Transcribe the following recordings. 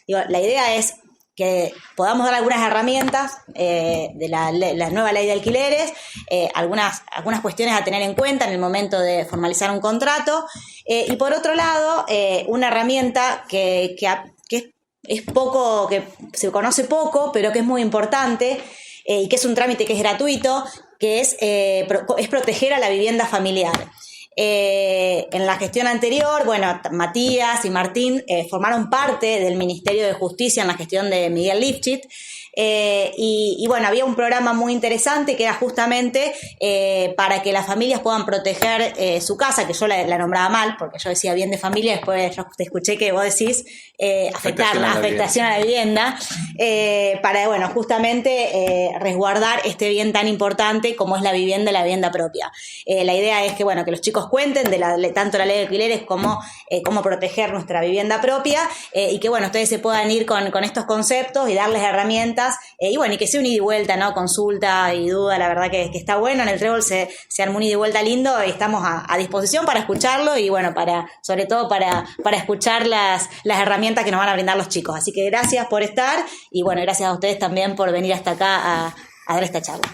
Digo, la idea es que podamos dar algunas herramientas de la nueva ley de alquileres, algunas cuestiones a tener en cuenta en el momento de formalizar un contrato, y por otro lado, una herramienta que es poco, que se conoce poco, pero que es muy importante, y que es un trámite que es gratuito, que es proteger a la vivienda familiar. En la gestión anterior, bueno, Matías y Martín formaron parte del Ministerio de Justicia en la gestión de Miguel Lifchit, y bueno, había un programa muy interesante que era justamente para que las familias puedan proteger su casa, que yo la nombraba mal, porque yo decía bien de familia, después yo te escuché que vos decís afectación a la vivienda, para, bueno, justamente resguardar este bien tan importante como es la vivienda propia. La idea es que, bueno, que los chicos cuenten tanto la ley de alquileres como cómo proteger nuestra vivienda propia, y que, bueno, ustedes se puedan ir con estos conceptos y darles herramientas, y bueno, y que sea un ida y vuelta, ¿no? Consulta y duda, la verdad que está bueno. En el Trébol se armó un ida y vuelta lindo, y estamos a disposición para escucharlo y, bueno, sobre todo para escuchar las herramientas que nos van a brindar los chicos. Así que gracias por estar, y bueno, gracias a ustedes también por venir hasta acá a dar esta charla.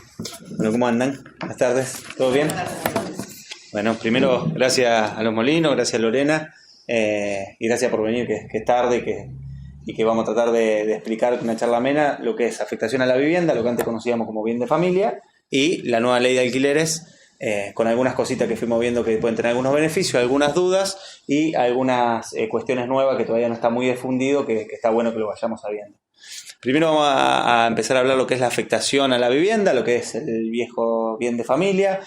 Bueno, ¿cómo andan? Buenas tardes, ¿todo bien? Bueno, primero, gracias a los Molinos, gracias a Lorena, y gracias por venir, que es tarde y que vamos a tratar de explicar con una charla amena lo que es afectación a la vivienda, lo que antes conocíamos como bien de familia, y la nueva ley de alquileres, con algunas cositas que fuimos viendo que pueden tener algunos beneficios, algunas dudas y algunas cuestiones nuevas que todavía no está muy difundido, que está bueno que lo vayamos sabiendo. Primero vamos a empezar a hablar lo que es la afectación a la vivienda, lo que es el viejo bien de familia.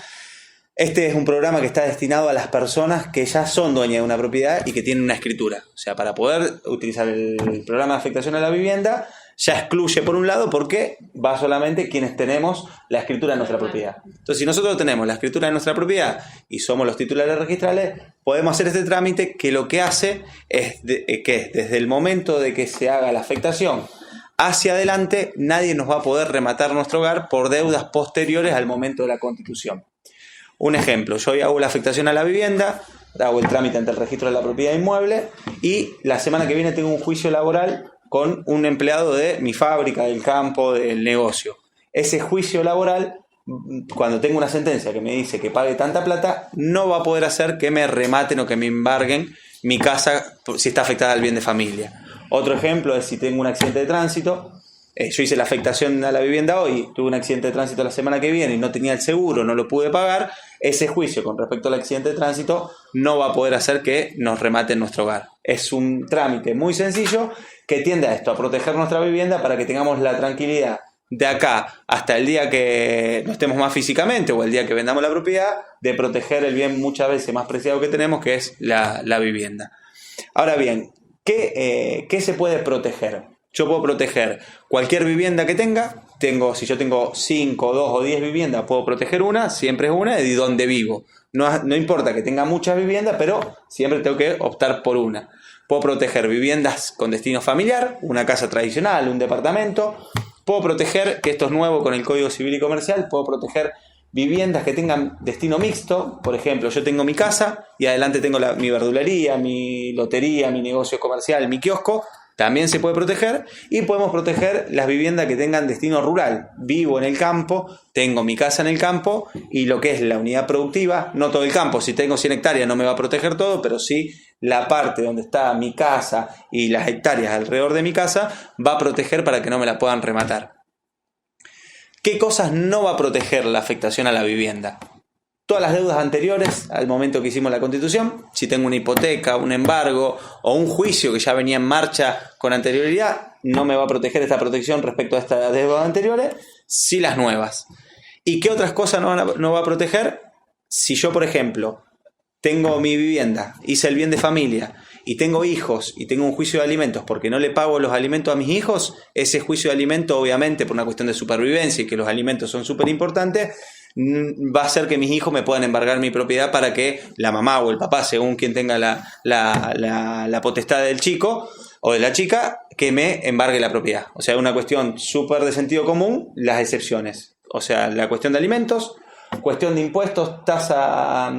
Este es un programa que está destinado a las personas que ya son dueñas de una propiedad y que tienen una escritura. O sea, para poder utilizar el programa de afectación a la vivienda, ya excluye por un lado porque va solamente quienes tenemos la escritura de nuestra propiedad. Entonces, si nosotros tenemos la escritura de nuestra propiedad y somos los titulares registrales, podemos hacer este trámite que lo que hace es que desde el momento de que se haga la afectación hacia adelante, nadie nos va a poder rematar nuestro hogar por deudas posteriores al momento de la constitución. Un ejemplo, yo hoy hago la afectación a la vivienda, hago el trámite ante el registro de la propiedad inmueble y la semana que viene tengo un juicio laboral con un empleado de mi fábrica, del campo, del negocio. Ese juicio laboral, cuando tengo una sentencia que me dice que pague tanta plata, no va a poder hacer que me rematen o que me embarguen mi casa si está afectada al bien de familia. Otro ejemplo es si tengo un accidente de tránsito. Yo hice la afectación a la vivienda hoy, tuve un accidente de tránsito la semana que viene y no tenía el seguro, no lo pude pagar. Ese juicio con respecto al accidente de tránsito no va a poder hacer que nos rematen nuestro hogar. Es un trámite muy sencillo que tiende a esto, a proteger nuestra vivienda para que tengamos la tranquilidad de acá hasta el día que no estemos más físicamente o el día que vendamos la propiedad, de proteger el bien muchas veces más preciado que tenemos, que es la vivienda. Ahora bien, ¿qué se puede proteger? Yo puedo proteger cualquier vivienda que tenga. Si yo tengo 5, 2 o 10 viviendas, puedo proteger una, siempre es una, de donde vivo. No importa que tenga muchas viviendas, pero siempre tengo que optar por una. Puedo proteger viviendas con destino familiar, una casa tradicional, un departamento. Puedo proteger, que esto es nuevo con el Código Civil y Comercial, puedo proteger viviendas que tengan destino mixto. Por ejemplo, yo tengo mi casa y adelante tengo mi verdulería, mi lotería, mi negocio comercial, mi kiosco. También se puede proteger, y podemos proteger las viviendas que tengan destino rural. Vivo en el campo, tengo mi casa en el campo y lo que es la unidad productiva, no todo el campo. Si tengo 100 hectáreas no me va a proteger todo, pero sí la parte donde está mi casa y las hectáreas alrededor de mi casa va a proteger para que no me la puedan rematar. ¿Qué cosas no va a proteger la afectación a la vivienda? Todas las deudas anteriores al momento que hicimos la Constitución. Si tengo una hipoteca, un embargo o un juicio que ya venía en marcha con anterioridad, no me va a proteger esta protección respecto a estas deudas anteriores, sí las nuevas. ¿Y qué otras cosas no va a proteger? Si yo, por ejemplo, tengo mi vivienda, hice el bien de familia y tengo hijos y tengo un juicio de alimentos porque no le pago los alimentos a mis hijos, ese juicio de alimentos, obviamente por una cuestión de supervivencia y que los alimentos son súper importantes, va a hacer que mis hijos me puedan embargar mi propiedad para que la mamá o el papá, según quien tenga la potestad del chico o de la chica, que me embargue la propiedad. O sea, una cuestión súper de sentido común, las excepciones. O sea, la cuestión de alimentos Cuestión de impuestos, tasas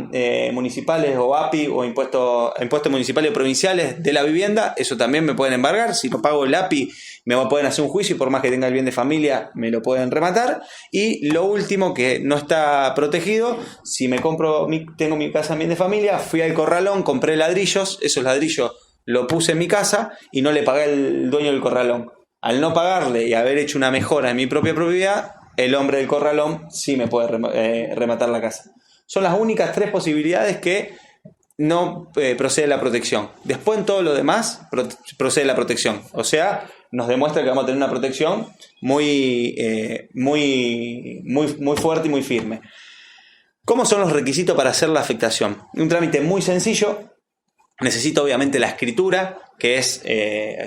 municipales o API o impuestos municipales o provinciales de la vivienda, eso también me pueden embargar. Si no pago el API me pueden hacer un juicio y por más que tenga el bien de familia me lo pueden rematar. Y lo último que no está protegido, si tengo mi casa en bien de familia, fui al corralón, compré ladrillos, esos ladrillos lo puse en mi casa y no le pagué al dueño del corralón. Al no pagarle y haber hecho una mejora en mi propia propiedad, el hombre del corralón sí me puede rematar la casa. Son las únicas 3 posibilidades que no procede la protección. Después en todo lo demás procede la protección. O sea, nos demuestra que vamos a tener una protección muy fuerte y muy firme. ¿Cómo son los requisitos para hacer la afectación? Un trámite muy sencillo. Necesito obviamente la escritura, que es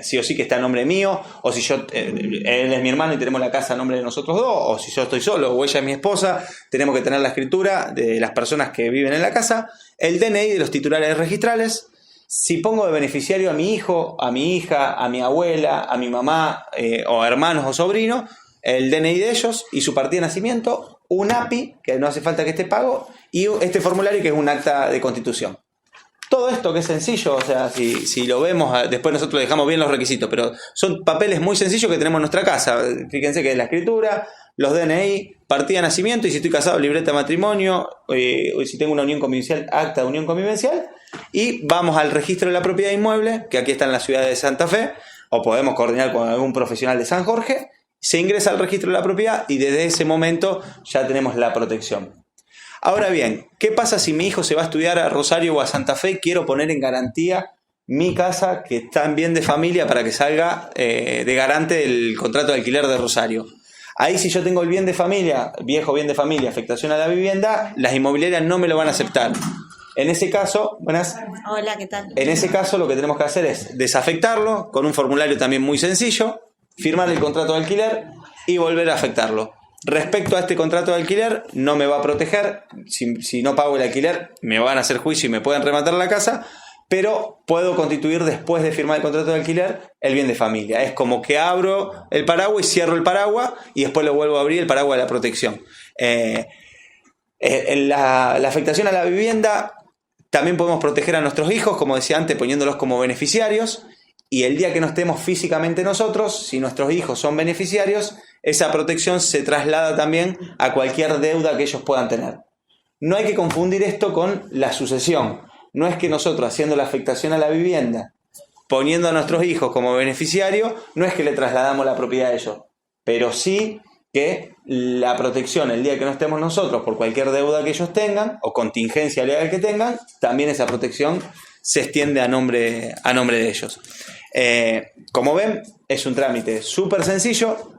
sí o sí que está a nombre mío, o si él es mi hermano y tenemos la casa a nombre de nosotros dos, o si yo estoy solo o ella es mi esposa, tenemos que tener la escritura de las personas que viven en la casa, el DNI de los titulares registrales. Si pongo de beneficiario a mi hijo, a mi hija, a mi abuela, a mi mamá, o hermanos o sobrinos, el DNI de ellos y su partida de nacimiento, un API, que no hace falta que esté pago, y este formulario que es un acta de constitución. Todo esto que es sencillo, o sea, si lo vemos, después nosotros dejamos bien los requisitos, pero son papeles muy sencillos que tenemos en nuestra casa. Fíjense que es la escritura, los DNI, partida de nacimiento, y si estoy casado, libreta de matrimonio, o si tengo una unión convivencial, acta de unión convivencial, y vamos al registro de la propiedad inmueble, que aquí está en la ciudad de Santa Fe, o podemos coordinar con algún profesional de San Jorge, se ingresa al registro de la propiedad y desde ese momento ya tenemos la protección. Ahora bien, ¿qué pasa si mi hijo se va a estudiar a Rosario o a Santa Fe y quiero poner en garantía mi casa que está en bien de familia para que salga de garante del contrato de alquiler de Rosario? Ahí si yo tengo el bien de familia, viejo bien de familia, afectación a la vivienda, las inmobiliarias no me lo van a aceptar. En ese caso, buenas. Hola, ¿qué tal? En ese caso lo que tenemos que hacer es desafectarlo con un formulario también muy sencillo, firmar el contrato de alquiler y volver a afectarlo. Respecto a este contrato de alquiler, no me va a proteger. Si no pago el alquiler, me van a hacer juicio y me pueden rematar la casa, pero puedo constituir después de firmar el contrato de alquiler el bien de familia. Es como que abro el paraguas y cierro el paraguas y después lo vuelvo a abrir el paraguas de la protección. La afectación a la vivienda también podemos proteger a nuestros hijos, como decía antes, poniéndolos como beneficiarios. Y el día que no estemos físicamente nosotros, si nuestros hijos son beneficiarios, esa protección se traslada también a cualquier deuda que ellos puedan tener. No hay que confundir esto con la sucesión. No es que nosotros, haciendo la afectación a la vivienda, poniendo a nuestros hijos como beneficiarios, no es que le trasladamos la propiedad a ellos, pero sí que la protección, el día que no estemos nosotros, por cualquier deuda que ellos tengan o contingencia legal que tengan, también esa protección se extiende a nombre de ellos. Como ven, es un trámite súper sencillo.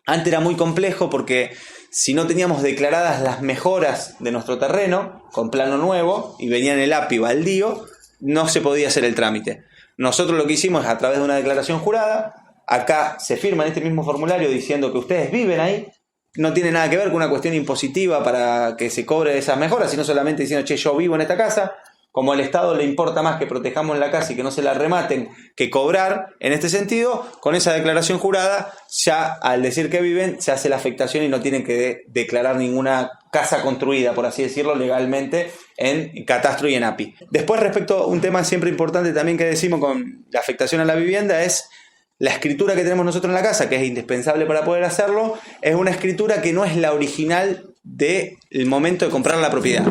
Antes era muy complejo porque si no teníamos declaradas las mejoras de nuestro terreno con plano nuevo y venía en el API baldío, no se podía hacer el trámite. Nosotros lo que hicimos es a través de una declaración jurada. Acá se firma en este mismo formulario diciendo que ustedes viven ahí. No tiene nada que ver con una cuestión impositiva para que se cobre esas mejoras, sino solamente diciendo, che, yo vivo en esta casa. Como al Estado le importa más que protejamos la casa y que no se la rematen que cobrar, en este sentido, con esa declaración jurada, ya al decir que viven, se hace la afectación y no tienen que declarar ninguna casa construida, por así decirlo, legalmente en catastro y en API. Después, respecto a un tema siempre importante también que decimos con la afectación a la vivienda, es la escritura que tenemos nosotros en la casa, que es indispensable para poder hacerlo, es una escritura que no es la original del momento de comprar la propiedad.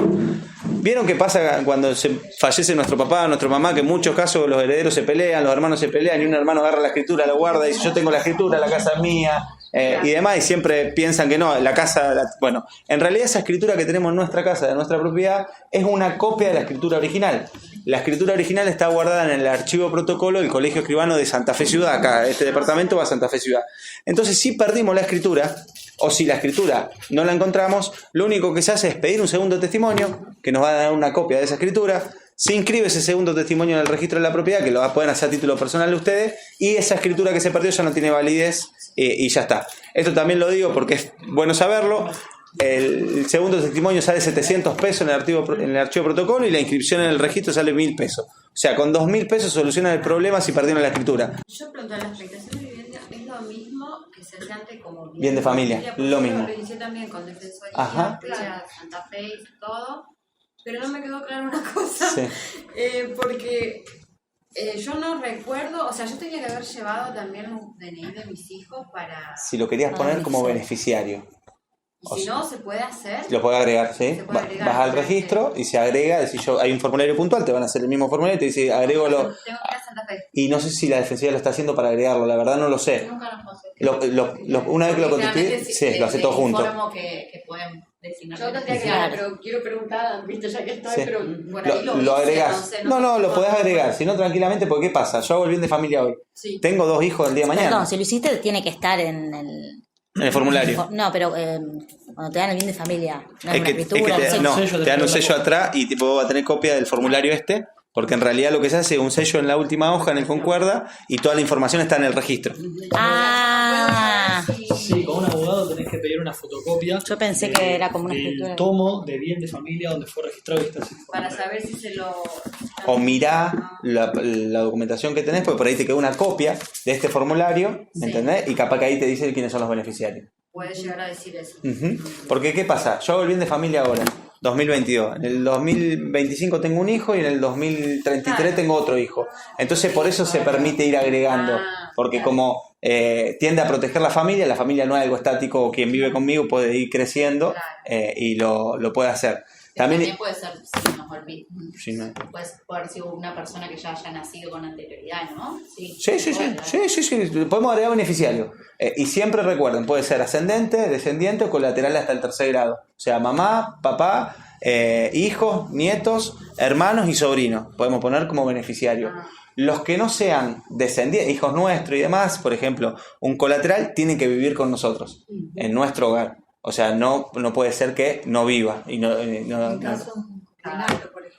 ¿Vieron qué pasa cuando fallece nuestro papá, nuestra mamá? Que en muchos casos los herederos se pelean, los hermanos se pelean y un hermano agarra la escritura, lo guarda y dice yo tengo la escritura, la casa es mía y demás, y siempre piensan que no, la casa... Bueno, en realidad esa escritura que tenemos en nuestra casa, de nuestra propiedad, es una copia de la escritura original. La escritura original está guardada en el archivo protocolo del Colegio Escribano de Santa Fe Ciudad. Acá, este departamento va a Santa Fe Ciudad. Entonces, si perdimos la escritura, o si la escritura no la encontramos, lo único que se hace es pedir un segundo testimonio, que nos va a dar una copia de esa escritura. Se inscribe ese segundo testimonio en el registro de la propiedad, que lo pueden hacer a título personal de ustedes, y esa escritura que se perdió ya no tiene validez y ya está. Esto también lo digo porque es bueno saberlo. El segundo testimonio sale 700 pesos en el archivo protocolo y la inscripción en el registro sale 1.000 pesos. O sea, con 2.000 pesos solucionan el problema si perdieron la escritura. Yo pregunto, ¿la afectación de vivienda es lo mismo que se hace antes como bien de familia, lo mismo. Lo inicié también con Defensoría, Ajá. Santa Fe y todo, pero no me quedó claro una cosa, Sí. porque yo no recuerdo, o sea, yo tenía que haber llevado también un DNI de mis hijos para... Si lo querías poner como beneficiario. Y si no, se puede hacer. Lo puedes agregar, ¿sí? Se puede agregar, Vas al registro y se agrega, decís yo, hay un formulario puntual, te van a hacer el mismo formulario y te dice, agrego lo... Tengo que ir a Santa Fe. Y no sé si la Defensoría lo está haciendo para agregarlo, la verdad no lo sé. Nunca lo pasé. Una vez que lo contesté, Generalmente sí, lo hace todo junto. informo que pueden designar. Yo tendría que dar, pero quiero preguntar, viste, ya que estoy, Sí. pero por ahí Lo hice, agregás. entonces No, lo podés agregar, si no tranquilamente, porque ¿qué pasa? Yo hago el bien de familia hoy. Sí. Tengo 2 hijos el día de mañana. Perdón, si lo hiciste tiene que estar en el... En el formulario. No, pero cuando te dan el bien de familia, no es Es una que escritura, no, no sé. te dan un sello atrás y tipo va a tener copia del formulario porque en realidad lo que se hace es un sello en la última hoja en el concuerda y toda la información está en el registro. Ah, Sí, con un abogado tenés que pedir una fotocopia. Yo pensé que era como una escritura. El tomo de bien de familia donde fue registrado y está esa Para información. saber si se lo... O mirá la documentación que tenés, porque por ahí te queda una copia de este formulario, ¿me entendés? Y capaz que ahí te dice quiénes son los beneficiarios. Puede llegar a decir eso. Ujú. Porque ¿qué pasa? Yo hago el bien de familia ahora, 2022. En el 2025 tengo un hijo y en el 2033 tengo otro hijo. Entonces por eso se permite ir agregando. Porque como tiende a proteger la familia no es algo estático, quien vive conmigo puede ir creciendo y lo puede hacer. También puede ser, si nos olvidamos, Sí, no. puede haber sido una persona que ya haya nacido con anterioridad, ¿no? Sí. Podemos agregar beneficiario. Y siempre recuerden, puede ser ascendente, descendiente o colateral hasta el 3er grado. O sea, mamá, papá, hijos, nietos, hermanos y sobrinos. Podemos poner como beneficiario. Los que no sean descendientes, hijos nuestros y demás, por ejemplo, un colateral, tienen que vivir con nosotros, en nuestro hogar. O sea, no puede ser que no viva. Y no.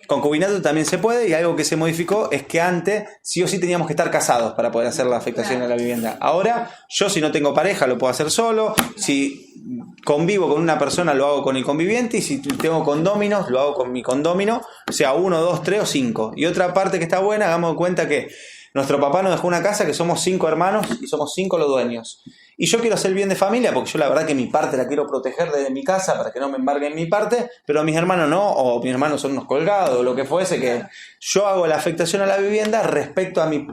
Concubinato también se puede, y algo que se modificó es que antes sí o sí teníamos que estar casados para poder hacer la afectación a la vivienda. Ahora, yo si no tengo pareja lo puedo hacer solo, si convivo con una persona lo hago con el conviviente, y si tengo condóminos lo hago con mi condómino, o sea 1, 2, 3 o 5. Y otra parte que está buena, hagamos de cuenta que nuestro papá nos dejó una casa que somos 5 hermanos y somos 5 los dueños. Y yo quiero hacer bien de familia porque yo la verdad que mi parte la quiero proteger desde mi casa para que no me embarguen mi parte, pero mis hermanos no, o mis hermanos son unos colgados, o lo que fuese, que yo hago la afectación a la vivienda respecto a mi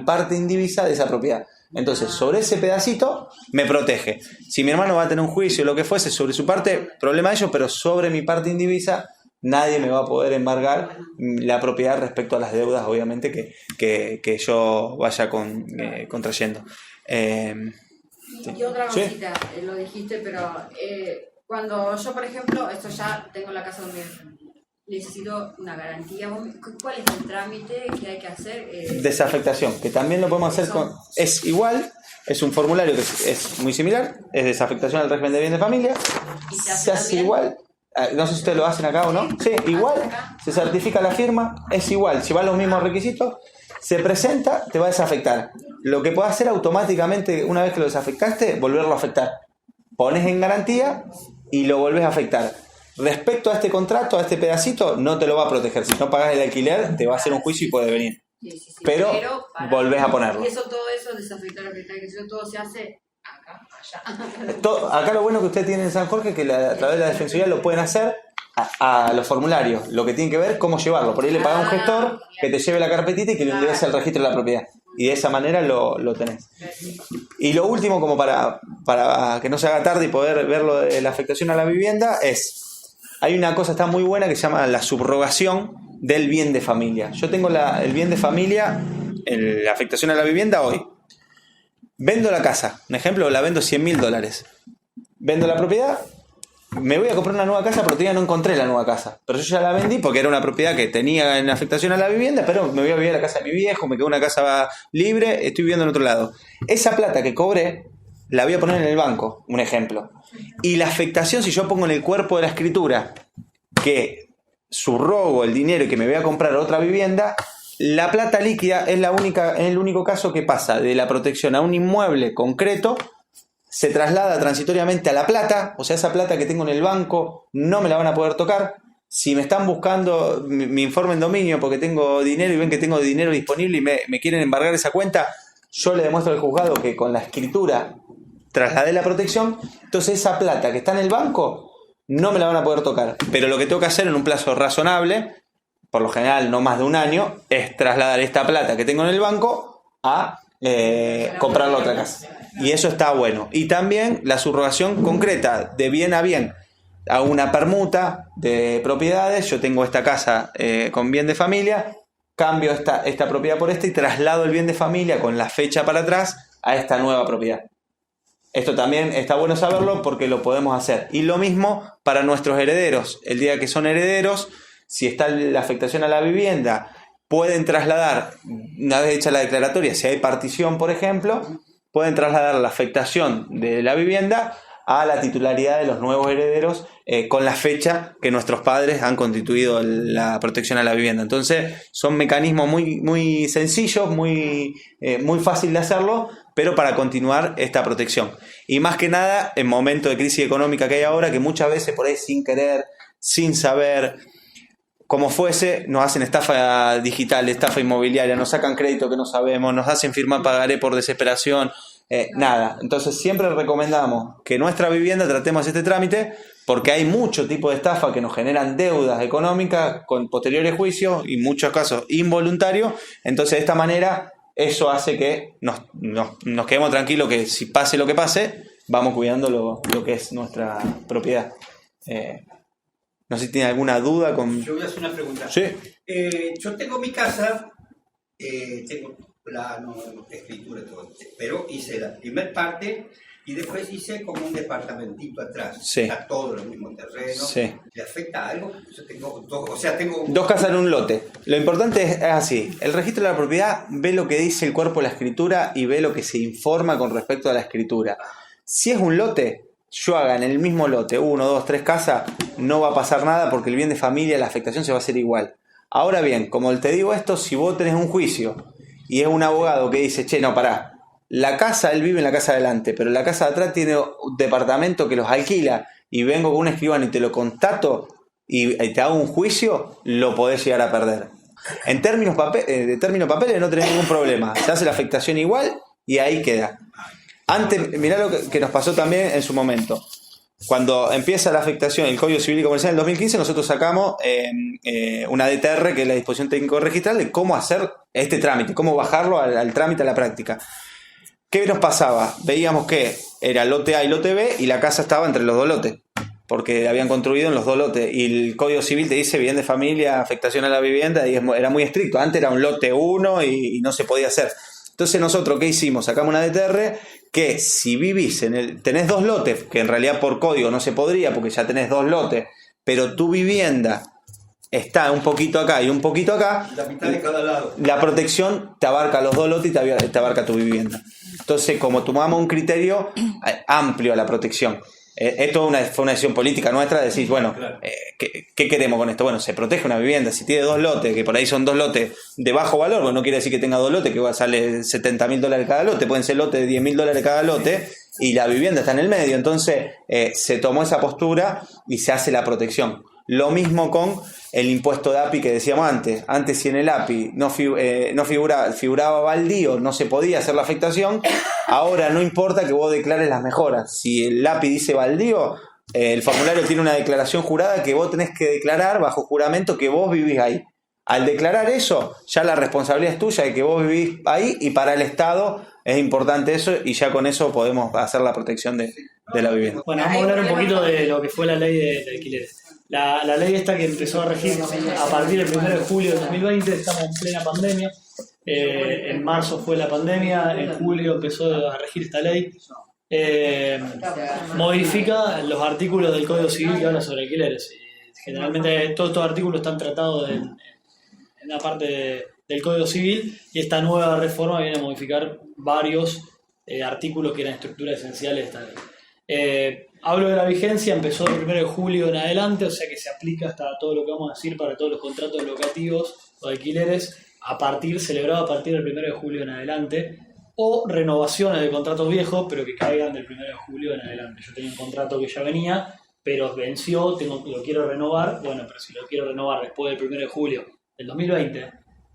parte indivisa de esa propiedad. Entonces, sobre ese pedacito me protege. Si mi hermano va a tener un juicio o lo que fuese sobre su parte, problema de ellos, pero sobre mi parte indivisa nadie me va a poder embargar la propiedad respecto a las deudas, obviamente, que yo vaya contrayendo. Y otra cosita, lo dijiste, pero cuando yo, por ejemplo, esto ya tengo la casa donde necesito una garantía, ¿cuál es el trámite que hay que hacer? Desafectación, que también lo podemos hacer con... Es igual, es un formulario que es muy similar, es desafectación al régimen de bien de familia, ¿Y se hace igual. No sé si ustedes lo hacen acá o no. Sí, igual, se certifica la firma, es igual, lleva los mismos requisitos, se presenta, te va a desafectar. Lo que puedes hacer automáticamente, una vez que lo desafectaste, volverlo a afectar. Pones en garantía y lo volvés a afectar. Respecto a este contrato, a este pedacito, no te lo va a proteger. Si no pagas el alquiler, te va a hacer un juicio y puede venir. Sí. Pero volvés a ponerlo. Y eso, todo eso, desafectar, afectar, que eso todo se hace acá, allá. Acá lo bueno que usted tiene en San Jorge es que a través de la Defensoría lo pueden hacer a los formularios. Lo que tiene que ver cómo llevarlo. Por ahí le paga a un gestor que te lleve la carpetita y que lo ingrese al registro de la propiedad. Y de esa manera lo tenés. Y lo último, como para que no se haga tarde y poder verlo de la afectación a la vivienda, hay una cosa está muy buena que se llama la subrogación del bien de familia. Yo tengo el bien de familia, la afectación a la vivienda hoy. Vendo la casa, un ejemplo, la vendo $100.000. Vendo la propiedad, me voy a comprar una nueva casa, pero todavía no encontré la nueva casa. Pero yo ya la vendí porque era una propiedad que tenía en afectación a la vivienda, pero me voy a vivir a la casa de mi viejo, me quedó una casa libre, estoy viviendo en otro lado. Esa plata que cobré, la voy a poner en el banco, un ejemplo. Y la afectación, si yo pongo en el cuerpo de la escritura que subrogo el dinero y que me voy a comprar otra vivienda, la plata líquida es el único caso que pasa de la protección a un inmueble concreto, se traslada transitoriamente a la plata, o sea, esa plata que tengo en el banco no me la van a poder tocar. Si me están buscando mi informe en dominio porque tengo dinero y ven que tengo dinero disponible y me quieren embargar esa cuenta, yo le demuestro al juzgado que con la escritura trasladé la protección, entonces esa plata que está en el banco no me la van a poder tocar. Pero lo que tengo que hacer en un plazo razonable, por lo general no más de un año, es trasladar esta plata que tengo en el banco a comprar la otra casa. Y eso está bueno. Y también la subrogación concreta, de bien a bien. Hago una permuta de propiedades, yo tengo esta casa con bien de familia, cambio esta propiedad por esta y traslado el bien de familia con la fecha para atrás a esta nueva propiedad. Esto también está bueno saberlo porque lo podemos hacer. Y lo mismo para nuestros herederos. El día que son herederos, si está la afectación a la vivienda, pueden trasladar, una vez hecha la declaratoria, si hay partición, por ejemplo, pueden trasladar la afectación de la vivienda a la titularidad de los nuevos herederos con la fecha que nuestros padres han constituido la protección a la vivienda. Entonces, son mecanismos muy, muy sencillos, muy fácil de hacerlo, pero para continuar esta protección. Y más que nada, en momentos de crisis económica que hay ahora, que muchas veces por ahí sin querer, sin saber, como fuese, nos hacen estafa digital, estafa inmobiliaria, nos sacan crédito que no sabemos, nos hacen firmar pagaré por desesperación, nada. Entonces siempre recomendamos que nuestra vivienda tratemos este trámite porque hay mucho tipo de estafa que nos generan deudas económicas con posteriores juicios y en muchos casos involuntarios. Entonces de esta manera eso hace que nos quedemos tranquilos que si pase lo que pase, vamos cuidando lo que es nuestra propiedad. No sé si tiene alguna duda con... Yo voy a hacer una pregunta. Sí. Yo tengo mi casa, tengo plano, escritura, todo, pero hice la primera parte y después hice como un departamentito atrás. Sí. Está todo en el mismo terreno. Sí. ¿Le afecta algo? Yo tengo tengo... Dos casas en un lote. Lo importante es así. El registro de la propiedad ve lo que dice el cuerpo de la escritura y ve lo que se informa con respecto a la escritura. Si es un lote, yo haga en el mismo lote 1, 2, 3 casas, no va a pasar nada porque el bien de familia, la afectación se va a hacer igual. Ahora bien, como te digo esto, si vos tenés un juicio y es un abogado que dice, che, no, pará, la casa, él vive en la casa de adelante, pero la casa de atrás tiene un departamento que los alquila y vengo con un escribano y te lo constato y te hago un juicio, lo podés llegar a perder. En términos papeles no tenés ningún problema, se hace la afectación igual y ahí queda. Antes, mirá lo que nos pasó también en su momento. Cuando empieza la afectación, el Código Civil y Comercial en el 2015, nosotros sacamos una DTR, que es la disposición técnico registral, de cómo hacer este trámite, cómo bajarlo al trámite, a la práctica. ¿Qué nos pasaba? Veíamos que era lote A y lote B y la casa estaba entre los dos lotes, porque habían construido en los dos lotes. Y el Código Civil te dice bien de familia, afectación a la vivienda, y era muy estricto. Antes era un lote 1 y no se podía hacer. Entonces nosotros, ¿qué hicimos? Sacamos una DTR que si vivís tenés dos lotes, que en realidad por código no se podría porque ya tenés dos lotes, pero tu vivienda está un poquito acá y un poquito acá, la mitad de cada lado. La protección te abarca los dos lotes y te abarca tu vivienda. Entonces, como tomamos un criterio amplio a la protección, esto fue una decisión política nuestra, de decir, bueno, ¿qué queremos con esto? Bueno, se protege una vivienda, si tiene dos lotes, que por ahí son dos lotes de bajo valor, bueno, no quiere decir que tenga dos lotes, que va a salir $70.000 cada lote, pueden ser lotes de $10.000 cada lote, y la vivienda está en el medio, entonces se tomó esa postura y se hace la protección. Lo mismo con el impuesto de API que decíamos antes. Antes, si en el API no figuraba baldío, no se podía hacer la afectación. Ahora no importa que vos declares las mejoras. Si el API dice baldío, el formulario tiene una declaración jurada que vos tenés que declarar bajo juramento que vos vivís ahí. Al declarar eso, ya la responsabilidad es tuya de que vos vivís ahí, y para el Estado es importante eso, y ya con eso podemos hacer la protección de la vivienda. Bueno, vamos a hablar un poquito de lo que fue la ley de alquileres. La ley esta que empezó a regir a partir del 1 de julio de 2020, estamos en plena pandemia. En marzo fue la pandemia, en julio empezó a regir esta ley. Modifica los artículos del Código Civil que hablan sobre alquileres. Generalmente todos estos artículos están tratados en la parte del Código Civil, y esta nueva reforma viene a modificar varios artículos que eran estructuras esenciales de esta ley. Hablo de la vigencia, empezó el 1 de julio en adelante, o sea que se aplica hasta todo lo que vamos a decir para todos los contratos locativos o de alquileres celebrado a partir del 1 de julio en adelante, o renovaciones de contratos viejos, pero que caigan del 1 de julio en adelante. Yo tenía un contrato que ya venía, pero venció, lo quiero renovar, bueno, pero si lo quiero renovar después del 1 de julio del 2020,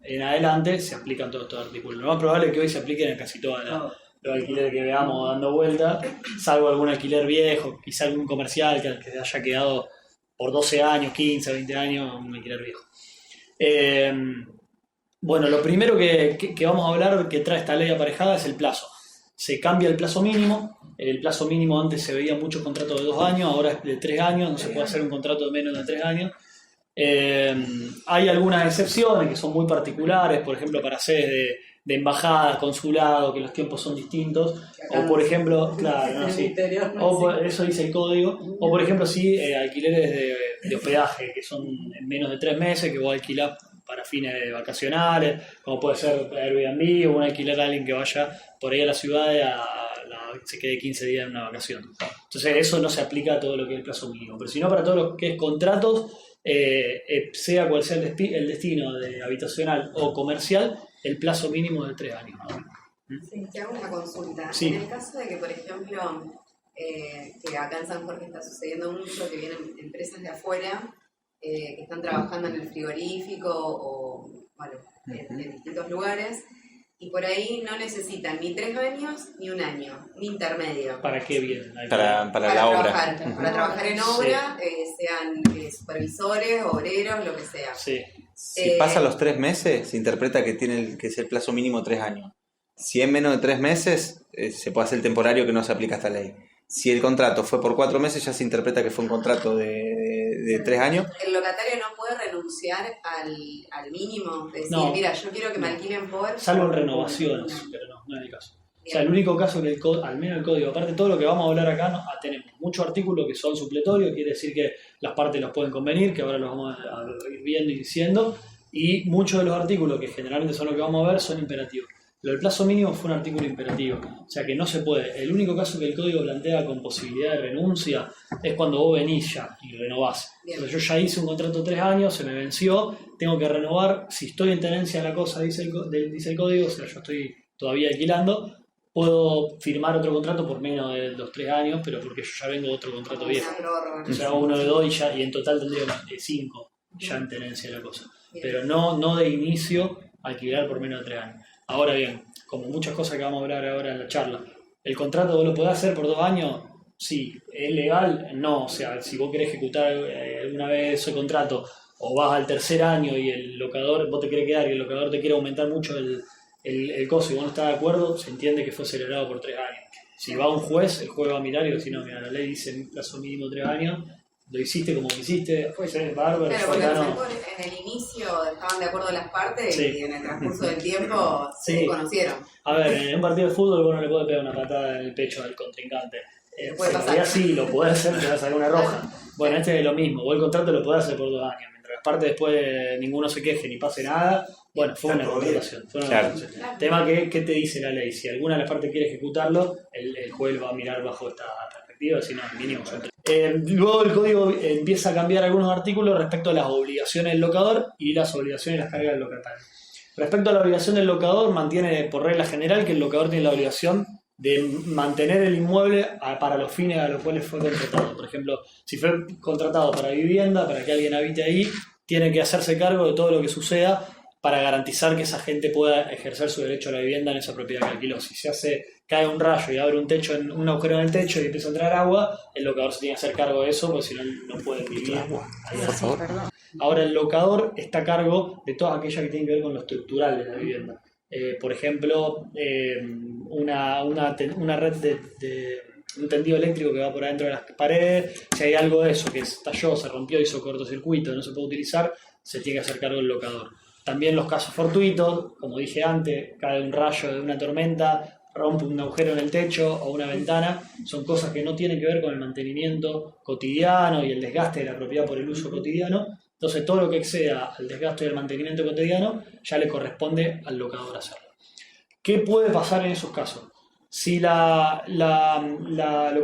en adelante se aplican todos estos artículos. Lo más probable es que hoy se apliquen en casi todos los alquileres que veamos dando vuelta, salvo algún alquiler viejo, quizá algún comercial que haya quedado por 12 años, 15, 20 años, un alquiler viejo. Bueno, lo primero que vamos a hablar que trae esta ley aparejada es el plazo. Se cambia el plazo mínimo. El plazo mínimo antes se veía muchos contratos de 2 años, ahora es de 3 años, no se puede hacer un contrato de menos de 3 años. Hay algunas excepciones que son muy particulares, por ejemplo, para sedes de embajadas, consulado, que los tiempos son distintos. O por ejemplo, claro, no, sí. Eso dice el código. O por ejemplo, sí, alquileres de hospedaje, que son en menos de 3 meses, que vos alquilás para fines vacacionales, como puede ser Airbnb o un alquiler a alguien que vaya por ahí a la ciudad se quede 15 días en una vacación. Entonces eso no se aplica a todo lo que es el plazo mínimo, pero si no para todo lo que es contratos, sea cual sea el destino de habitacional o comercial, el plazo mínimo es de 3 años. Sí, te hago una consulta. Sí. En el caso de que, por ejemplo, que acá en San Jorge está sucediendo mucho, que vienen empresas de afuera que están trabajando en el frigorífico o, bueno, en distintos lugares, y por ahí no necesitan ni 3 años ni 1 año, ni intermedio. ¿Para qué vienen? Para la obra. Para trabajar en obra, sean supervisores, obreros, lo que sea. Sí. Si pasa los 3 meses, se interpreta que que es el plazo mínimo 3 años. Si es menos de 3 meses, se puede hacer el temporario que no se aplica esta ley. Si el contrato fue por 4 meses, ya se interpreta que fue un contrato de 3 años. El locatario no puede renunciar al mínimo, decir, No, mira, yo quiero que me alquilen por... Salvo en renovaciones, pero no es el caso. O sea, el único caso que al menos el código, aparte de todo lo que vamos a hablar acá, tenemos muchos artículos que son supletorios, quiere decir que las partes los pueden convenir, que ahora los vamos a ir viendo y diciendo, y muchos de los artículos que generalmente son los que vamos a ver son imperativos. Pero el plazo mínimo fue un artículo imperativo, o sea que no se puede. El único caso que el código plantea con posibilidad de renuncia es cuando vos venís ya y renovás. Pero yo ya hice un contrato de 3 años, se me venció, tengo que renovar. Si estoy en tenencia de la cosa, dice el código, o sea, yo estoy todavía alquilando, puedo firmar otro contrato por menos de los 3 años, pero porque yo ya vengo de otro contrato viejo. O sea, uno de 2 y en total tendría 5 ya en tenencia de la cosa. Pero no de inicio alquilar por menos de 3 años. Ahora bien, como muchas cosas que vamos a hablar ahora en la charla, ¿el contrato vos lo podés hacer por 2 años? Sí. ¿Es legal? No. O sea, si vos querés ejecutar alguna vez ese contrato o vas al 3er año y el locador, vos te querés quedar y el locador te quiere aumentar mucho el costo y vos no estás de acuerdo, se entiende que fue celebrado por 3 años. Si va un juez, el juez va a mirar y va a decir, no, mira, la ley dice un plazo mínimo 3 años, lo hiciste como quisiste, fue bárbaro. Claro, porque en el inicio estaban de acuerdo las partes y en el transcurso del tiempo se conocieron. A ver, en un partido de fútbol vos no le podés pegar una patada en el pecho al contrincante. Puede pasar. En realidad sí, lo podés hacer, te vas a sacar una roja. Bueno, este es lo mismo, vos el contrato lo podés hacer por 2 años. Mientras las partes después ninguno se queje ni pase nada, bueno, fue una contratación. El tema que te dice la ley, si alguna de las partes quiere ejecutarlo, el juez va a mirar bajo esta perspectiva, si no, mínimo son 3. Luego el código empieza a cambiar algunos artículos respecto a las obligaciones del locador y las obligaciones y las cargas del locatario. Respecto a la obligación del locador, mantiene por regla general que el locador tiene la obligación de mantener el inmueble para los fines a los cuales fue contratado. Por ejemplo, si fue contratado para vivienda, para que alguien habite ahí, tiene que hacerse cargo de todo lo que suceda para garantizar que esa gente pueda ejercer su derecho a la vivienda en esa propiedad que alquiló. Si cae un rayo y abre un agujero en el techo y empieza a entrar agua, el locador se tiene que hacer cargo de eso, porque si no, no puede vivir. Por favor. Ahora, el locador está a cargo de todas aquellas que tienen que ver con lo estructural de la vivienda. Por ejemplo, una red de un tendido eléctrico que va por adentro de las paredes. Si hay algo de eso que estalló, se rompió, hizo cortocircuito, no se puede utilizar, se tiene que hacer cargo del locador. También los casos fortuitos, como dije antes, cae un rayo de una tormenta, rompe un agujero en el techo o una ventana, son cosas que no tienen que ver con el mantenimiento cotidiano y el desgaste de la propiedad por el uso cotidiano. Entonces todo lo que exceda al desgaste del mantenimiento cotidiano ya le corresponde al locador hacerlo. ¿Qué puede pasar en esos casos? Si lo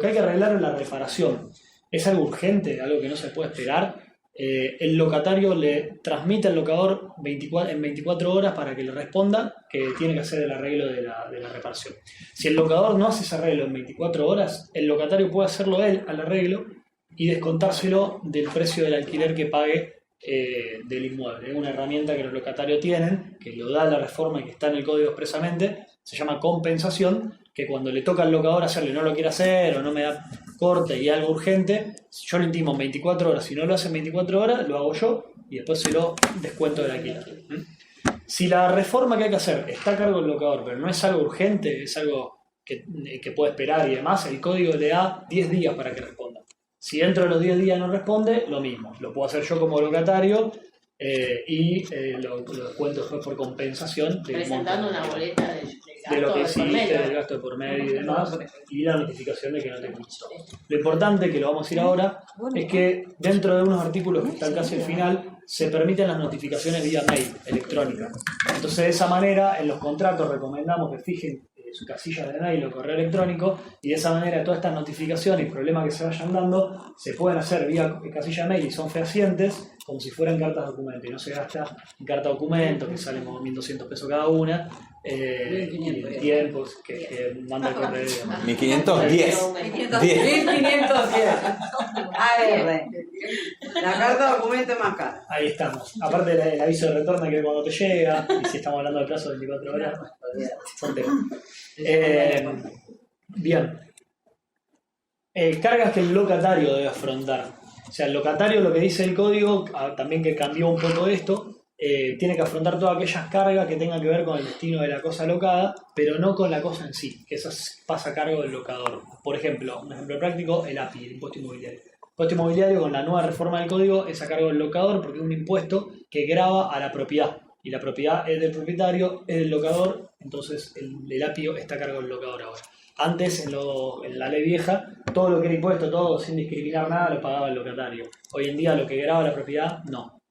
que hay que arreglar es la reparación, es algo urgente, algo que no se puede esperar, el locatario le transmite al locador en 24 horas para que le responda que tiene que hacer el arreglo de la reparación. Si el locador no hace ese arreglo en 24 horas, el locatario puede hacerlo él al arreglo y descontárselo del precio del alquiler que pague del inmueble. Es una herramienta que los locatarios tienen, que lo da la reforma y que está en el código expresamente, se llama compensación, que cuando le toca al locador hacerlo y no lo quiere hacer o no me da corte y algo urgente, yo lo intimo en 24 horas. Si no lo hace en 24 horas, lo hago yo y después se lo descuento del alquiler. Si la reforma que hay que hacer está a cargo del locador, pero no es algo urgente, es algo que puede esperar y demás, el código le da 10 días para que responda. Si dentro de los 10 días no responde, lo mismo. Lo puedo hacer yo como locatario y lo descuento después por compensación. Presentando una boleta de lo que hiciste, del gasto de por medio y demás, y la notificación de que no te costó. Lo importante, que lo vamos a ir ahora, es que dentro de unos artículos que están casi al final, se permiten las notificaciones vía mail, electrónica. Entonces, de esa manera, en los contratos recomendamos que fijen su casilla de mail o correo electrónico, y de esa manera todas estas notificaciones y problemas que se vayan dando se pueden hacer vía casilla de mail y son fehacientes como si fueran cartas documento, y no se gasta en carta documento que salen como 1.200 pesos cada una, y el tiempo que manda el correo. 1510. 1510. AR. La carta documento más cara. Ahí estamos. Aparte el aviso de retorno que cuando te llega, y si estamos hablando de plazo de 24 horas, son temas. Bien. Cargas que el locatario debe afrontar. O sea, el locatario, lo que dice el código, también que cambió un poco esto, tiene que afrontar todas aquellas cargas que tengan que ver con el destino de la cosa locada, pero no con la cosa en sí, que eso pasa a cargo del locador. Por ejemplo, un ejemplo práctico, el API, el impuesto inmobiliario. El impuesto inmobiliario, con la nueva reforma del código, es a cargo del locador porque es un impuesto que grava a la propiedad. Y la propiedad es del propietario, es del locador, entonces el API está a cargo del locador ahora. Antes, en la ley vieja, todo lo que era impuesto, todo sin discriminar nada, lo pagaba el locatario. Hoy en día, lo que grava la propiedad, no.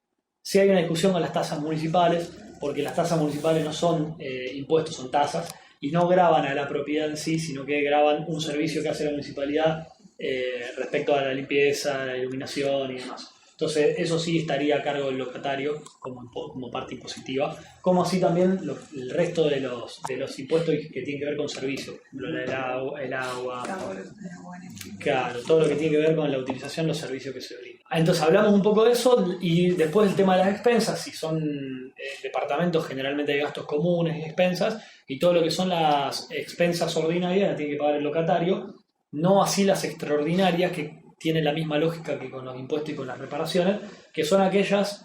Sí hay una discusión con las tasas municipales, porque las tasas municipales no son impuestos, son tasas, y no gravan a la propiedad en sí, sino que gravan un servicio que hace la municipalidad respecto a la limpieza, la iluminación y demás. Entonces, eso sí estaría a cargo del locatario como parte impositiva, como así también el resto de los impuestos que tienen que ver con servicios, por ejemplo, el agua, claro, todo lo que tiene que ver con la utilización de los servicios que se brindan. Entonces, hablamos un poco de eso, y después el tema de las expensas. Si son departamentos, generalmente hay gastos comunes y expensas, y todo lo que son las expensas ordinarias las tiene que pagar el locatario, no así las extraordinarias, que tiene la misma lógica que con los impuestos y con las reparaciones, que son aquellas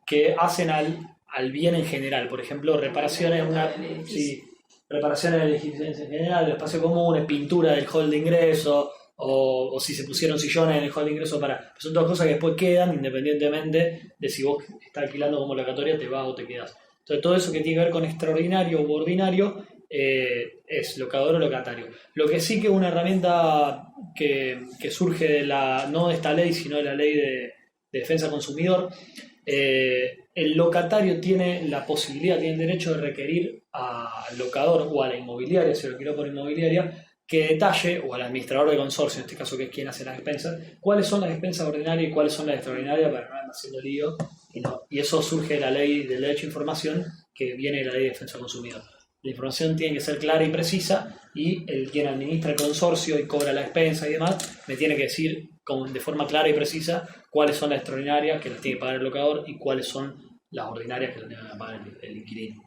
que hacen al bien en general. Por ejemplo, reparaciones reparaciones de la edificación en general, del espacio común, pintura del hall de ingreso, o si se pusieron sillones en el hall de ingreso son todas cosas que después quedan, independientemente de si vos estás alquilando como locatoria, te vas o te quedás. Entonces, todo eso que tiene que ver con extraordinario u ordinario es locador o locatario. Lo que sí que es una herramienta que surge no de esta ley, sino de la ley de defensa del consumidor. El locatario tiene la posibilidad, tiene el derecho de requerir al locador o a la inmobiliaria, si lo quiero por inmobiliaria, que detalle, o al administrador de consorcio, en este caso que es quien hace las expensas, cuáles son las expensas ordinarias y cuáles son las extraordinarias, para no andar haciendo lío. Y eso surge de la ley del derecho a información, que viene de la ley de defensa del consumidor. La información tiene que ser clara y precisa, y quien administra el consorcio y cobra la expensa y demás me tiene que decir de forma clara y precisa cuáles son las extraordinarias que las tiene que pagar el locador y cuáles son las ordinarias que las tiene que pagar el inquilino.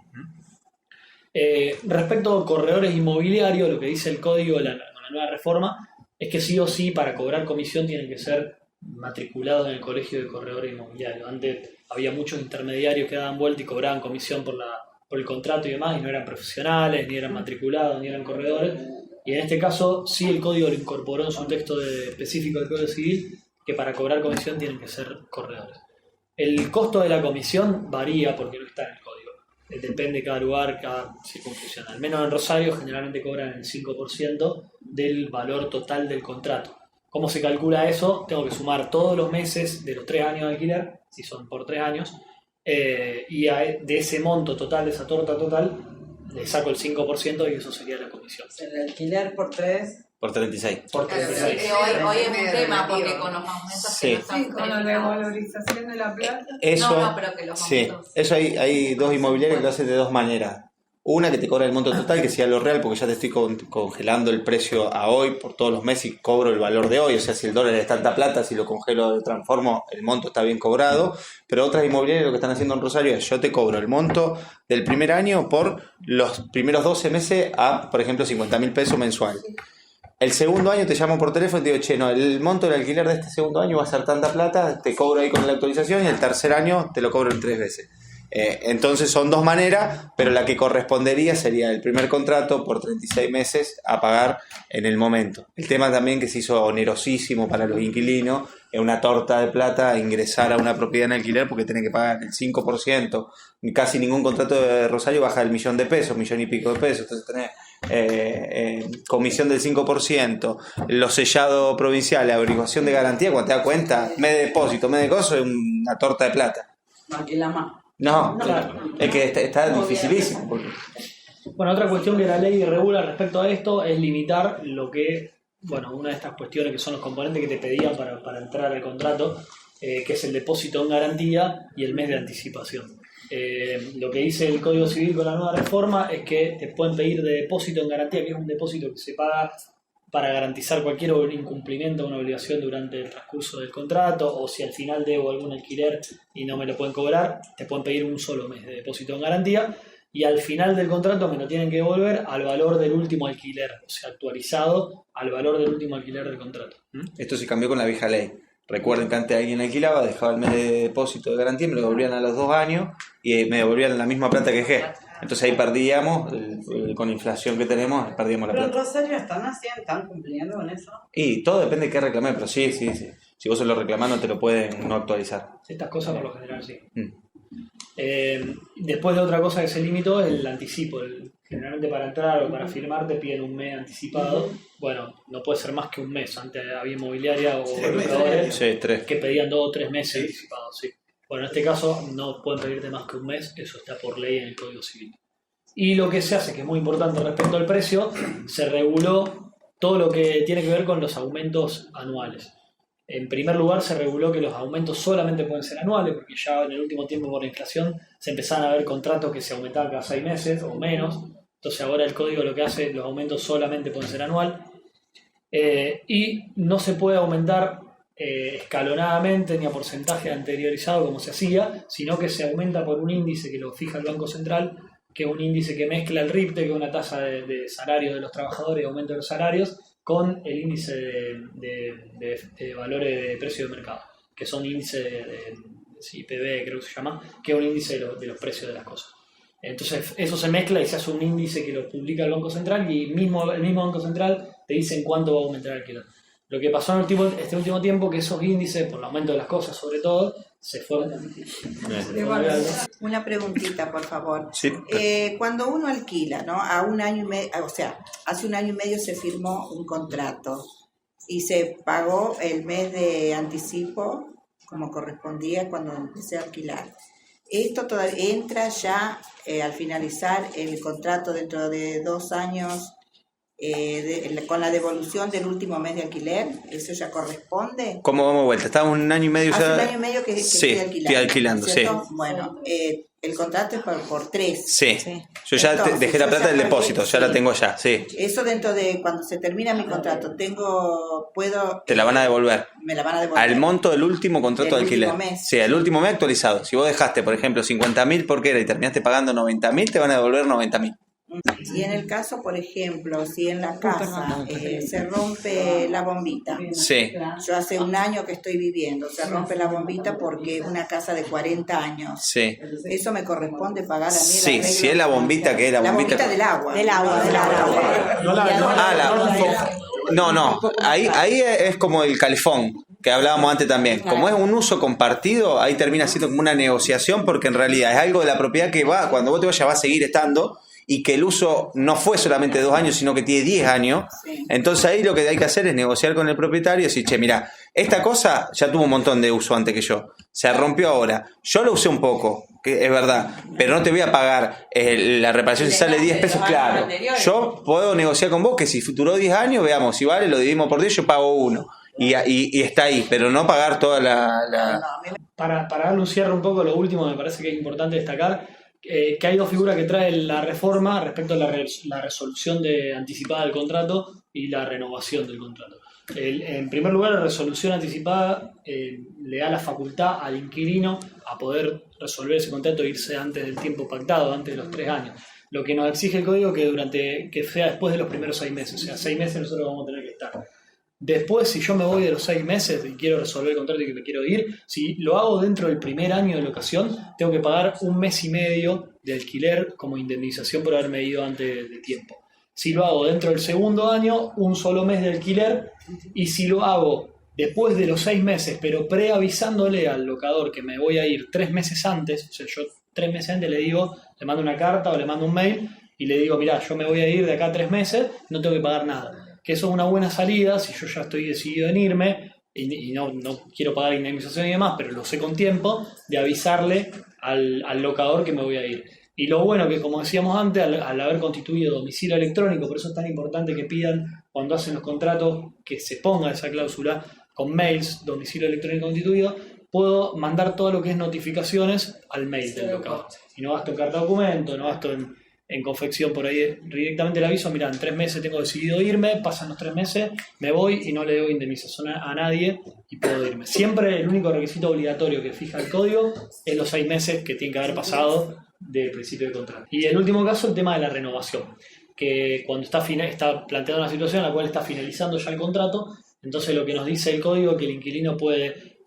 Respecto a corredores inmobiliarios, lo que dice el código de la nueva reforma es que sí o sí, para cobrar comisión, tienen que ser matriculados en el colegio de corredores inmobiliarios. Antes había muchos intermediarios que daban vuelta y cobraban comisión por el contrato y demás, y no eran profesionales, ni eran matriculados, ni eran corredores. Y en este caso sí, el código lo incorporó en su texto específico del Código Civil, que para cobrar comisión tienen que ser corredores. El costo de la comisión varía porque no está en el código. Depende de cada lugar, cada circunscripción. Al menos en Rosario generalmente cobran el 5% del valor total del contrato. ¿Cómo se calcula eso? Tengo que sumar todos los meses de los 3 años de alquiler, si son por 3 años, y de ese monto total, de esa torta total, le saco el 5% y eso sería la comisión. El alquiler por 3. Por 36. Por 36. Sí, hoy es un tema porque con los aumentos que no están con la revalorización de la plata. Eso, pero que los sí, aumentos. eso hay dos inmobiliarios que lo hacen de dos maneras. Una que te cobra el monto total, que sea lo real, porque ya te estoy congelando el precio a hoy por todos los meses y cobro el valor de hoy. O sea, si el dólar es tanta plata, si lo congelo, lo transformo, el monto está bien cobrado. Pero otras inmobiliarias lo que están haciendo en Rosario es: yo te cobro el monto del primer año por los primeros 12 meses a, por ejemplo, 50.000 pesos mensual. El segundo año te llamo por teléfono y te digo, che, no, el monto del alquiler de este segundo año va a ser tanta plata, te cobro ahí con la actualización, y el tercer año te lo cobro en 3 veces. Entonces son 2 maneras, pero la que correspondería sería el primer contrato por 36 meses a pagar en el momento. El tema también que se hizo onerosísimo para los inquilinos, es una torta de plata ingresar a una propiedad en alquiler porque tienen que pagar el 5%. Casi ningún contrato de Rosario baja del $1.000.000, $1.000.000 y pico. Entonces tenés comisión del 5%, los sellados provinciales, averiguación de garantía, cuando te das cuenta, mes de depósito, mes de coso, es una torta de plata. No alquila más. No, es que está dificilísimo. Bueno, otra cuestión que la ley regula respecto a esto es limitar lo que, bueno, una de estas cuestiones que son los componentes que te pedían para entrar al contrato, que es el depósito en garantía y el mes de anticipación. Lo que dice el Código Civil con la nueva reforma es que te pueden pedir de depósito en garantía, que es un depósito que se paga para garantizar cualquier incumplimiento de una obligación durante el transcurso del contrato, o si al final debo algún alquiler y no me lo pueden cobrar, te pueden pedir un solo mes de depósito en garantía, y al final del contrato me lo tienen que devolver al valor del último alquiler, o sea, actualizado al valor del último alquiler del contrato. Esto se cambió con la vieja ley. Recuerden que antes alguien alquilaba, dejaba el mes de depósito de garantía, me lo devolvían a los 2 años y me devolvían la misma plata que dejé. Entonces ahí perdíamos, con la inflación que tenemos, perdíamos la Pero en plata. Rosario están cumpliendo con eso. Y todo depende de qué reclamé, pero sí. Si vos se lo reclamás no te lo pueden no actualizar. Estas cosas por lo general sí. Después de otra cosa que se limitó, el anticipo. Generalmente para entrar o para firmar te piden un mes anticipado. Bueno, no puede ser más que un mes. Antes había inmobiliaria o compradores que pedían 2 o 3 meses anticipados. Sí. Bueno, en este caso no pueden pedirte más que un mes, eso está por ley en el Código Civil. Y lo que se hace, que es muy importante respecto al precio, se reguló todo lo que tiene que ver con los aumentos anuales. En primer lugar, se reguló que los aumentos solamente pueden ser anuales, porque ya en el último tiempo por la inflación se empezaron a ver contratos que se aumentaban cada 6 meses o menos. Entonces ahora el código lo que hace, los aumentos solamente pueden ser anual. Y no se puede aumentar escalonadamente ni a porcentaje anteriorizado como se hacía, sino que se aumenta por un índice que lo fija el Banco Central, que es un índice que mezcla el RIPTE, que es una tasa de salario de los trabajadores y aumento de los salarios, con el índice de valores de precio de mercado, que son índices de IPB, creo que se llama, que es un índice de los precios de las cosas. Entonces eso se mezcla y se hace un índice que lo publica el Banco Central, y el mismo Banco Central te dice en cuánto va a aumentar el alquiler. Lo que pasó en este último tiempo, que esos índices, por el aumento de las cosas sobre todo, se fueron. Una preguntita, por favor. Sí. Cuando uno alquila, ¿no? A 1 año y medio, o sea, hace 1 año y medio se firmó un contrato y se pagó el mes de anticipo como correspondía cuando empecé a alquilar. Esto todavía entra ya al finalizar el contrato dentro de 2 años. Con la devolución del último mes de alquiler, ¿eso ya corresponde? ¿Cómo vamos de vuelta? Estábamos 1 año y medio ya. Hace 1 año y medio que sí, estoy alquilando, sí. Bueno, el contrato es por 3. Sí. Yo ya dejé la plata del depósito, ya la tengo ya, sí. Eso dentro de cuando se termina mi contrato, Te la van a devolver. Me la van a devolver. Al monto del último contrato de alquiler. Mes. Sí, al último mes actualizado. Si vos dejaste, por ejemplo, 50.000 porque era y terminaste pagando 90.000, te van a devolver 90.000. Y en el caso, por ejemplo, si en la casa se rompe la bombita, sí. Yo hace 1 año que estoy viviendo, se rompe la bombita porque es una casa de 40 años. Sí. ¿Eso me corresponde pagar a mí? Sí, si es la bombita, que es la bombita del agua. Del agua. No. Ahí es como el calefón que hablábamos antes también. Como es un uso compartido, ahí termina siendo como una negociación, porque en realidad es algo de la propiedad que cuando vos te vayas va a seguir estando, y que el uso no fue solamente 2 años, sino que tiene 10 años. Sí. Entonces ahí lo que hay que hacer es negociar con el propietario y decir, che, mira, esta cosa ya tuvo un montón de uso antes que yo, se rompió ahora, yo lo usé un poco, que es verdad, pero no te voy a pagar la reparación si sale 10 pesos, claro. Yo puedo negociar con vos que si duró 10 años, veamos, si vale, lo dividimos por 10, yo pago 1. Y está ahí, pero no pagar toda la... Para darle un cierre un poco, lo último me parece que es importante destacar, que hay dos figuras que trae la reforma respecto a la resolución anticipada del contrato y la renovación del contrato. En primer lugar, la resolución anticipada le da la facultad al inquilino a poder resolver ese contrato e irse antes del tiempo pactado, antes de los 3 años. Lo que nos exige el código que sea después de los primeros 6 meses, o sea, 6 meses nosotros vamos a tener que estar. Después, si yo me voy de los 6 meses y quiero resolver el contrato y que me quiero ir, si lo hago dentro del primer año de locación, tengo que pagar 1 mes y medio de alquiler como indemnización por haberme ido antes de tiempo. Si lo hago dentro del segundo año, 1 solo mes de alquiler, y si lo hago después de los 6 meses, pero preavisándole al locador que me voy a ir 3 meses antes, o sea, yo 3 meses antes le mando una carta o le mando un mail y le digo, mirá, yo me voy a ir de acá a 3 meses, no tengo que pagar nada. Que eso es una buena salida si yo ya estoy decidido en irme y no quiero pagar indemnización y demás, pero lo sé con tiempo, de avisarle al locador que me voy a ir. Y lo bueno que, como decíamos antes, al haber constituido domicilio electrónico, por eso es tan importante que pidan cuando hacen los contratos que se ponga esa cláusula con mails, domicilio electrónico constituido, puedo mandar todo lo que es notificaciones al mail del locador. Y no gasto en carta documento, no gasto en confección por ahí, directamente le aviso, mira, en 3 meses tengo decidido irme, pasan los 3 meses, me voy y no le doy indemnización a nadie y puedo irme. Siempre el único requisito obligatorio que fija el código es los 6 meses que tienen que haber pasado del principio del contrato. Y el último caso, el tema de la renovación, que cuando está planteada una situación en la cual está finalizando ya el contrato, entonces lo que nos dice el código es que el inquilino puede,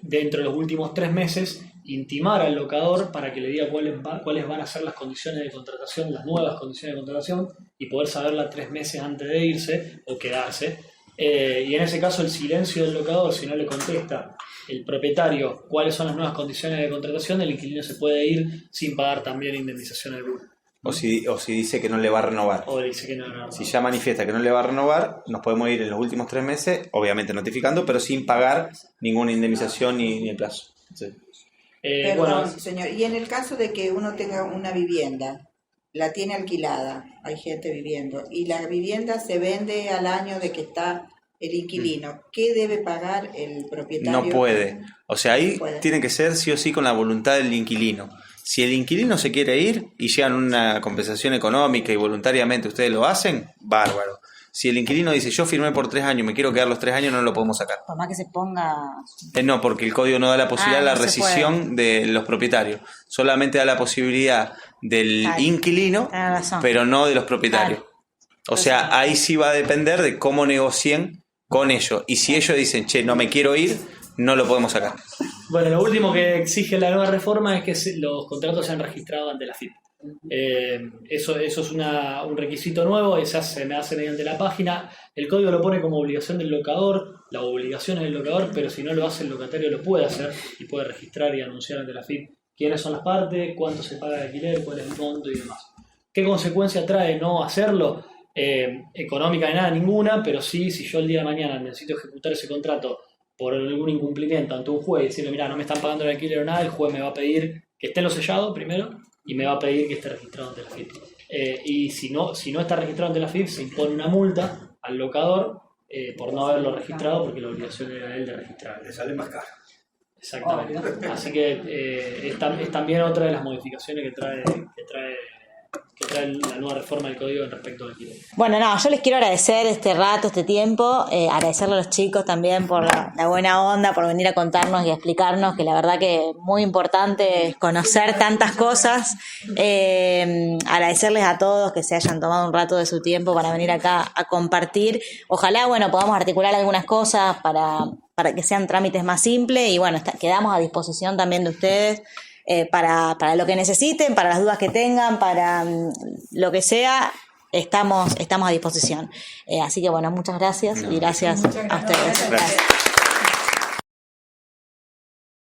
dentro de los últimos 3 meses, intimar al locador para que le diga cuáles van a ser las condiciones de contratación, las nuevas condiciones de contratación, y poder saberlas 3 meses antes de irse o quedarse. Y en ese caso el silencio del locador, si no le contesta el propietario cuáles son las nuevas condiciones de contratación, el inquilino se puede ir sin pagar también indemnización alguna. O si dice que no le va a renovar. O dice que no le va a renovar. Si ya manifiesta que no le va a renovar, nos podemos ir en los últimos 3 meses, obviamente notificando, pero sin pagar ninguna indemnización ni el plazo. Sí. Perdón, bueno, señor, y en el caso de que uno tenga una vivienda, la tiene alquilada, hay gente viviendo, y la vivienda se vende al año de que está el inquilino, ¿qué debe pagar el propietario? No puede. O sea, ahí tiene que ser sí o sí con la voluntad del inquilino. Si el inquilino se quiere ir y llegan a una compensación económica y voluntariamente ustedes lo hacen, bárbaro. Si el inquilino dice, yo firmé por 3 años, me quiero quedar los 3 años, no lo podemos sacar. Por más que se ponga... No, porque el código no da la posibilidad de la rescisión de los propietarios. Solamente da la posibilidad del inquilino, pero no de los propietarios. O sea, ahí sí va a depender de cómo negocien con ellos. Y si ellos dicen, che, no me quiero ir, no lo podemos sacar. Bueno, lo último que exige la nueva reforma es que los contratos sean registrados ante la FIP. Eso es un requisito nuevo, se hace mediante la página. El código lo pone como obligación del locador, la obligación es del locador, pero si no lo hace el locatario lo puede hacer y puede registrar y anunciar ante la FIP quiénes son las partes, cuánto se paga de alquiler, cuál es el monto y demás. ¿Qué consecuencia trae no hacerlo? Económica de nada, ninguna, pero sí, si yo el día de mañana necesito ejecutar ese contrato por algún incumplimiento ante un juez y decirle, mira, no me están pagando el alquiler o nada, el juez me va a pedir que esté lo sellado primero y me va a pedir que esté registrado ante la FIP. Y si no está registrado ante la FIP, se impone una multa al locador por no haberlo registrado, porque la obligación era él de registrar. Le sale más caro. Exactamente. Así que es también otra de las modificaciones que trae la nueva reforma del código en respecto al alquiler. Bueno, yo les quiero agradecer este rato, este tiempo, agradecerle a los chicos también por la buena onda, por venir a contarnos y a explicarnos, que la verdad que es muy importante conocer tantas cosas. Agradecerles a todos que se hayan tomado un rato de su tiempo para venir acá a compartir. Ojalá, podamos articular algunas cosas para que sean trámites más simples y quedamos a disposición también de ustedes. Para lo que necesiten, para las dudas que tengan, para lo que sea, estamos a disposición. Así que muchas gracias y gracias a ustedes. Gracias.